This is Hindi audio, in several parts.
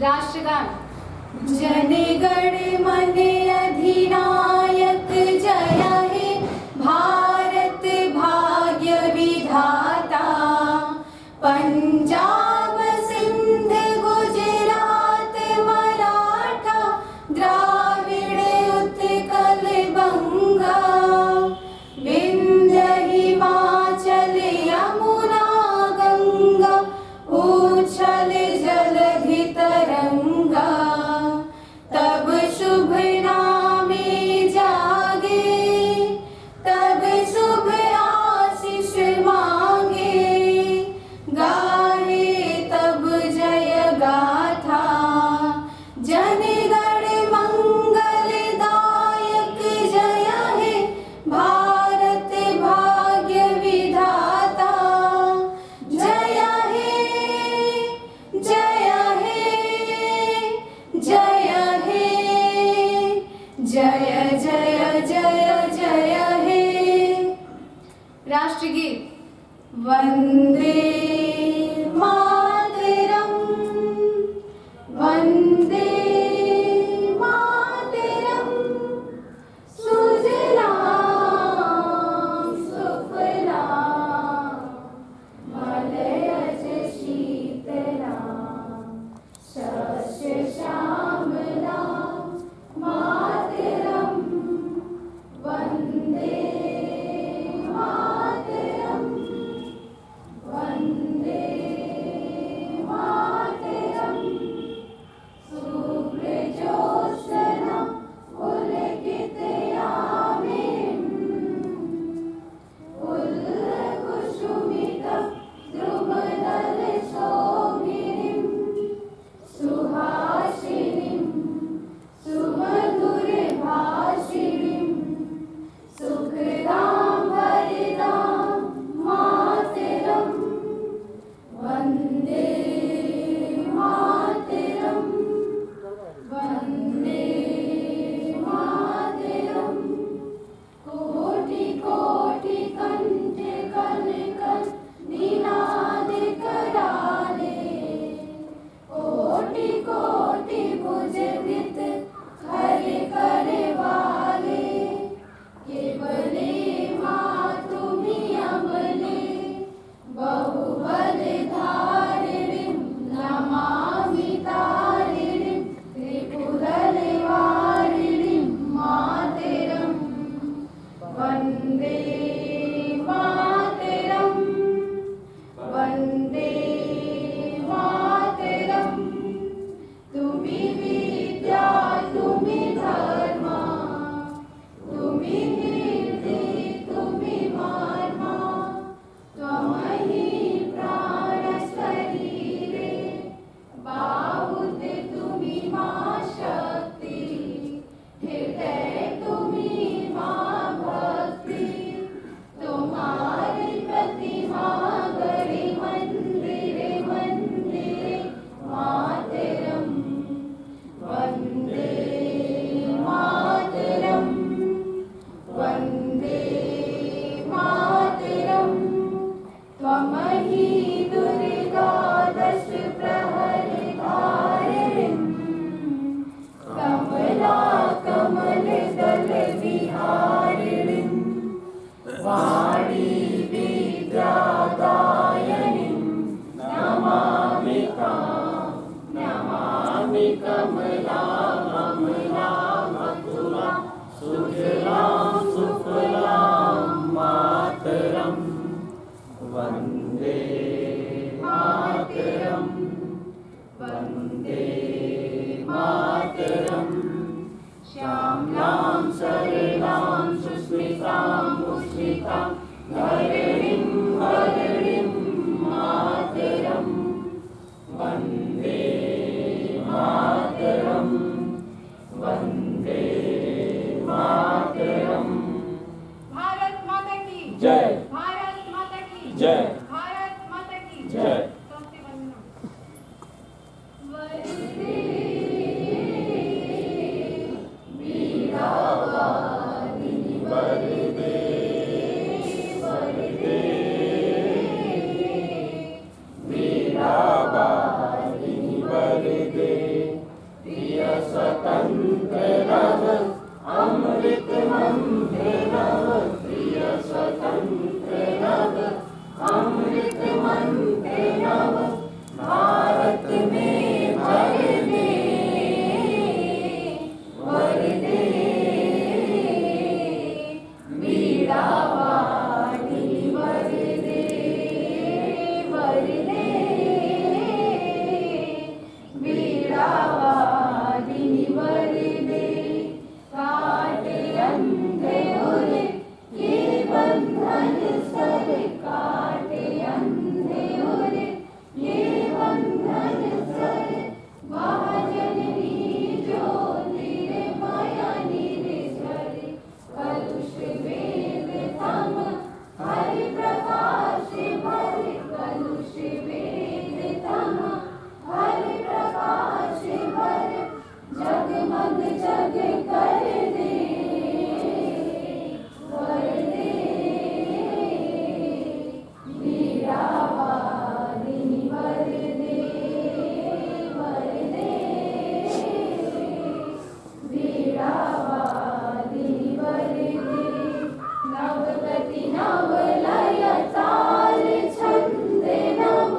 राष्ट्रगान। जनगण मन अधिनायक जय हे भारत भाग्य विधाता। पंजाब सिंध गुजरात मराठा द्राविड़ उत्कल बंगा। विंध्य हिमाचल यमुना गंगा उछल जलधि तरंगा। तब शुभ नामे जागे तब शुभ आशीष मांगे। गाहे तब जय गाथा जनगण मंगलदायक जय हे भारत भाग्य विधाता। जय हे जय हे जय हे जय जय जय जय हे। राष्ट्रगीत। वंदे मातरम वंदे मातरम। सुजलां सुफलां मलयज शीतलां। शस्य श्यामलां मातरम वंदे मातरम वंदे मातरम। शुभ्रज्योत्स्ना पुलकितयामिनीं। उल्लकुसुमितं द्रुमदलशोभिनीं। सुहासिनीं सुमधुरभाषिणीं। सुखदां वरदां मातरं वन्दे मातरं वन्दे मातरं। कोटि कोटि कंठ कल कल निनाद कराले। कोटि कोटि भुज वित हर कर वाले। केवले मातुमि अमले बहुबल धारिणीं। नमामि तारिणीं त्रिपुरल वारिणीं मातरं वन्दे मातरं वन्दे मातरं। तुमि विद्या तुमि धर्मा तुमि कीर्ति तुमि महिमा। त्वमहि प्राण शरीरे बाहुत तुमि मा शक्ति। हृदय तुमि मा भक्ति। तुम्हारी प्रतिमा गढ़ी मंदिरे मंदिरे मातरम वन्दे मातरम वन्दे मातरम। त्वमहि दुर्गा दश प्रहरधारिणीं। कमला कमल दल विहारिणीं। वाणी विद्यादायिनीं। नमामि तां नमामि कमलां अमलां मधुरां। सुजलां सुफलां मातरं वन्दे मातरं वन्दे मातरं। श्यामलां सरलां सुस्मितां मुस्मितां धरणीं वरणीं मातरं वन्दे मातरं वन्दे मातरं। भारत माता की जय। भारत माता की जय। भारत माता की जय। वन्दे वीरावादिनी वरदे वरदे वीरावादिनी वरदे। स्वतंत्र नव अमृत मंत्र नव प्रिय स्वतंत्र नव अमृत मंत्र नव भारत में भर दे वर दे बीड़ा वाणी वर दे बीड़ा वाणी वर दे काटे अंधे उर के बंधन सब काटे अंधे उर के बंधन सब महाजननी ज्योतिरे माया निरझर कलुष वेद थम हरि प्रकाश भर कलुष वेद थम हरि प्रकाश भर जगमग जग कर दे वर दे बीड़ा वाणी वर दे बीड़ा वाणी वर दे नवगति नव लय ताल छंद नव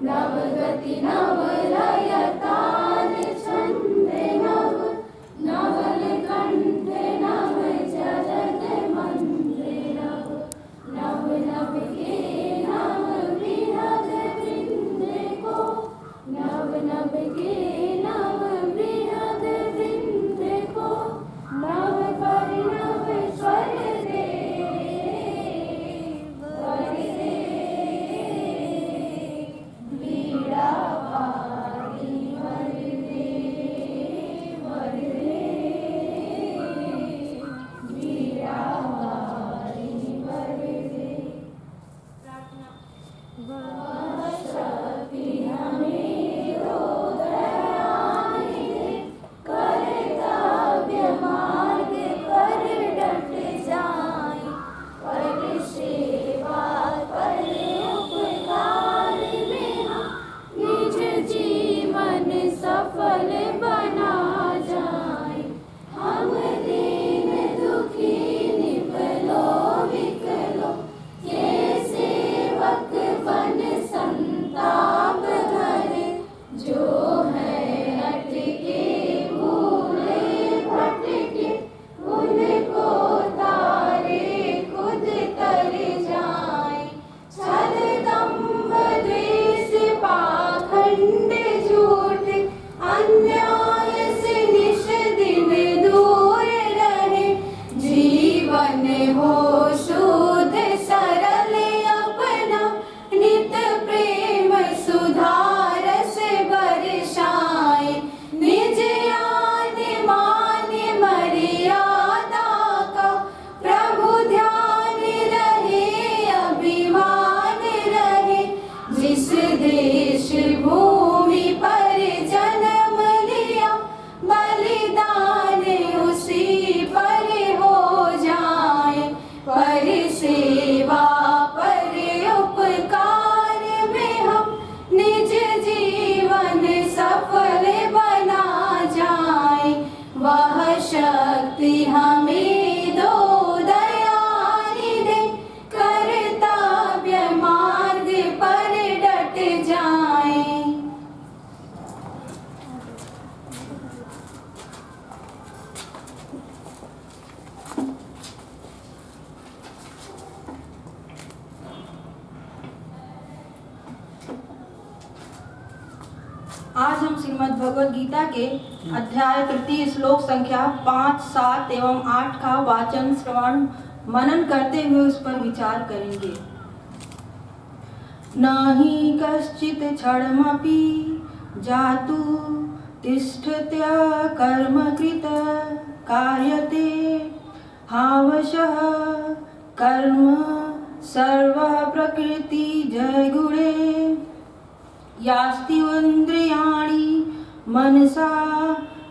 नवगति नव लय ताल छंद नव नवल कंठ नव जलद मंत्र नव नव नव के नव बृहद वृंद को नव नव के नव बृहद वृंद को नव पर नव स्वर दे वर दे बीड़ा वाणी वर दे बीड़ा वाणी वर दे वह शक्ति हमें दयानि दे कर्तव्य मार्ग पर डट जाए पर सेवा पर उपकार में हम निज जीवन सफल बना जाए हम दीन दुखी निपलो विकलो के सेवक बन संताप धरे जो है अटके भूले भटके उनको तारे खुद तर जाए छल दंभ द्वेष पाखंड झूठ अन्याय से निश दिन दूर रहे जीवन हो शुद्ध सरल अपना नित प्रेम सुधारस बरसाए निज आन मान मर्यादा का प्रभु ध्यान रहे अभिमान रहे जिस देश भूमि पर जन्म लिया बलिदान उसी पर हो जाए पर सेवा पर उपकार में हम निज जीवन सफल बना जाए वह शक्ति हमें दो दयानि दे कर्तव्य मार्ग पर डट जाए आज हम श्रीमद् भगवद गीता के अध्याय 3 श्लोक संख्या 5, 7 एवं 8 का वाचन श्रवण मनन करते हुए उस पर विचार करेंगे। नहि कश्चित् क्षणमपि जातु तिष्ठत्य कर्मकृत कार्यते हावशः कर्म सर्व प्रकृति जयगुणे यास्तिन्द्रियाणि मनसा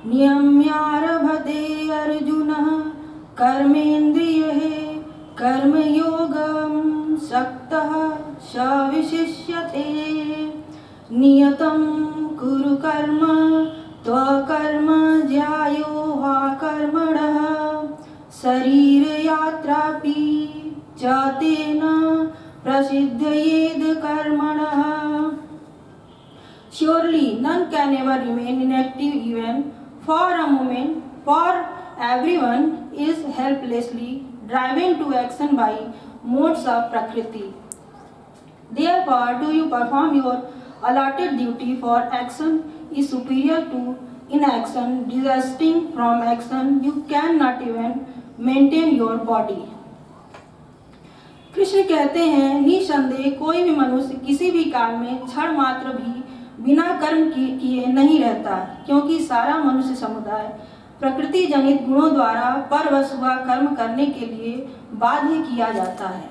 नियम्यारभते अर्जुनः कर्मेन्द्रियैः कर्मयोगं सक्तः स विशिष्यते नियतं कुरु कर्म त्वकर्म शरीर यात्रापि च तेन प्रसिद्धयेद कर्मणः. Surely none can ever remain inactive even for a moment, for everyone is helplessly driven to action by modes of Prakriti. Therefore, do you perform your allotted duty, for action is superior to inaction. Desisting from action, you cannot even maintain your body. Krishna कहते हैं, निसंदेह कोई भी मनुष्य किसी भी काल में क्षण मात्र भी बिना कर्म किए नहीं रहता, क्योंकि सारा मनुष्य समुदाय प्रकृति जनित गुणों द्वारा परवश हुआ कर्म करने के लिए बाध्य किया जाता है.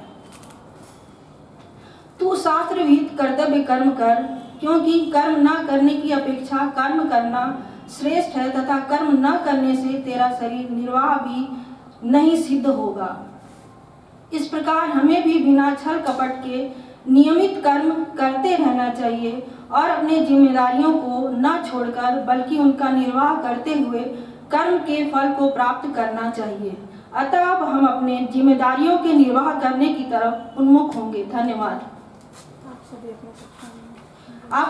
तू शास्त्र विहित कर्तव्य कर्म कर, क्योंकि कर्म न करने की अपेक्षा कर्म करना श्रेष्ठ है, तथा कर्म न करने से तेरा शरीर निर्वाह भी नहीं सिद्ध होगा. इस प्रकार हमें भी बिना छल कपट के नियमित कर्म करते रहना चाहिए और अपने जिम्मेदारियों को न छोड़कर बल्कि उनका निर्वाह करते हुए कर्म के फल को प्राप्त करना चाहिए. अतः अब हम अपने जिम्मेदारियों के निर्वाह करने की तरफ उन्मुख होंगे. धन्यवाद. आप